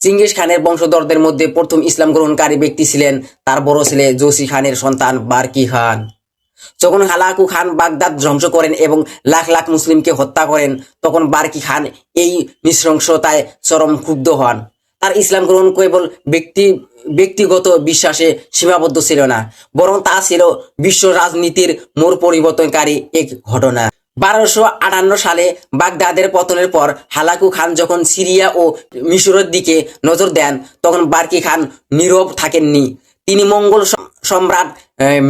Genghis খানের বংশধরদের মধ্যে প্রথম ইসলাম গ্রহণকারী ব্যক্তি ছিলেন তার বড় ছেলে জসি খানের সন্তান বারকি খান। যখন হালাকু খান বাগদাদ ধ্বংস করেন এবং লাখ লাখ মুসলিমকে হত্যা করেন, তখন বারকি খান এই নৃশংসতায় চরম ক্ষুব্ধ হন। তার ইসলাম গ্রহণ কেবল ব্যক্তিগত বিশ্বাসে সীমাবদ্ধ ছিল না, বরং তা ছিল বিশ্ব রাজনীতির মোড় পরিবর্তনকারী এক ঘটনা। 1258 সালে বাগদাদের পতনের পর হালাকু খান যখন সিরিয়া ও মিশরের দিকে নজর দেন, তখন বারকি খান নীরব থাকেননি। তিনি মঙ্গল সম্রাট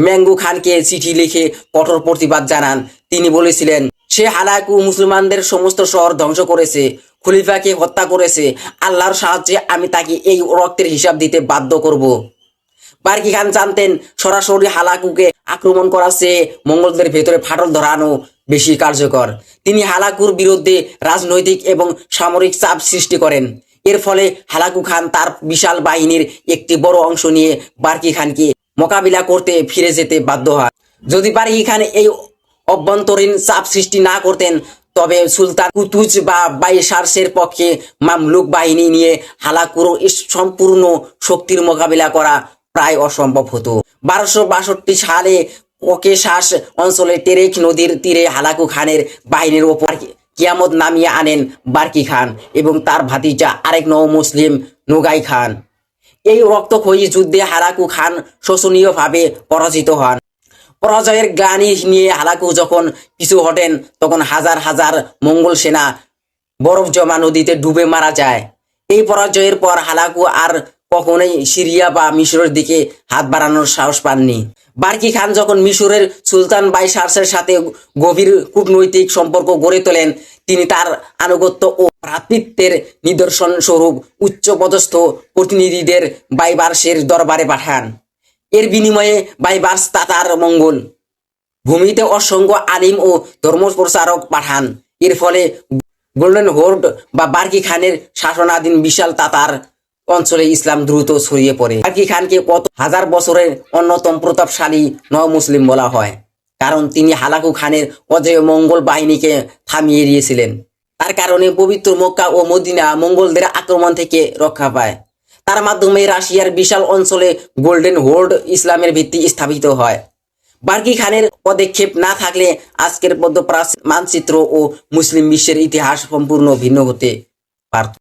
মেঙ্গু খানকে চিঠি লিখে কঠোর প্রতিবাদ জানান। তিনি বলেছিলেন, সে হালাকু মুসলমানদের সমস্ত শহর ধ্বংস করেছে, খলিফাকে হত্যা করেছে। আল্লাহর সাহায্যে আমি তাকে এই রক্তের হিসাব দিতে বাধ্য করব। বারকি খান জানতেন সরাসরি হালাকুকে আক্রমণ করার চেয়ে মঙ্গলদের ভেতরে ফাটল ধরানো বেশি কার্যকর। তিনি হালাকুর বিরুদ্ধে রাজনৈতিক এবং সামরিক চাপ সৃষ্টি করেন। এর ফলে হালাকু খান তার বিশাল বাহিনীর একটি বড় অংশ নিয়ে বারকি খানকে মোকাবিলা করতে ফিরে যেতে বাধ্য হয়। যদি বারকি খান এই অভ্যন্তরীণ চাপ সৃষ্টি না করতেন, তবে সুলতান কুতুজ বা বাইসার্সের পক্ষে মামলুক বাহিনী নিয়ে হালাকুর সম্পূর্ণ শক্তির মোকাবিলা করা প্রায় অসম্ভব হতো। 1262 সালে ককেশাস অঞ্চলে টেরেক নদীর তীরে হালাকু খানের বাহিনীর ওপর কিয়ামত নামিয়ে আনেন বারকি খান এবং তার ভাতিজা আরেক নও মুসলিম নোগাই খান। এই রক্তক্ষয়ী যুদ্ধে হালাকু খান শোচনীয়ভাবে পরাজিত হন। পরাজয়ের গ্লানি নিয়ে হালাকু যখন পিছু হটেন, তখন হাজার হাজার মঙ্গল সেনা বরফ জমা নদীতে ডুবে মারা যায়। এই পরাজয়ের পর হালাকু আর কখনোই সিরিয়া বা মিশরের দিকে হাত বাড়ানোর সাহস পাননি। বারকি খান যখন মিশরের সুলতান বাইসার্সের সাথে গভীর কূটনৈতিক সম্পর্ক গড়ে তোলেন, তিনি তার আনুগত্য ও ভ্রাতৃত্বের নিদর্শন স্বরূপ উচ্চপদস্থ প্রতিনিধিদের বাইবার্সের দরবারে পাঠান। এর বিনিময়ে বাইবার্স তাতার মঙ্গল ভূমিতে অসংখ্য আলিম ও ধর্মপ্রচারক পাঠান। এর ফলে গোল্ডেন হোর্ড বা বারকি খানের শাসনাধীন বিশাল তাতার অঞ্চলে ইসলাম দ্রুত ছড়িয়ে পড়ে। বারকি খানকে কত হাজার বছরের অন্যতম প্রতাপশালী নও-মুসলিম বলা হয়, কারণ তিনি হালাকু খানের অজেয় মঙ্গল বাহিনীকে থামিয়ে দিয়েছিলেন। তার কারণে পবিত্র মক্কা ও মদিনা মঙ্গলদের আক্রমণ থেকে রক্ষা পায়। তার মাধ্যমে রাশিয়ার বিশাল অঞ্চলে গোল্ডেন হোর্ড ইসলামের ভিত্তি স্থাপিত হয়। বারকি খানের পদক্ষেপ না থাকলে আজকের মধ্যপ্রাচ্য মানচিত্র ও মুসলিম বিশ্বের ইতিহাস সম্পূর্ণ ভিন্ন হতে পারত।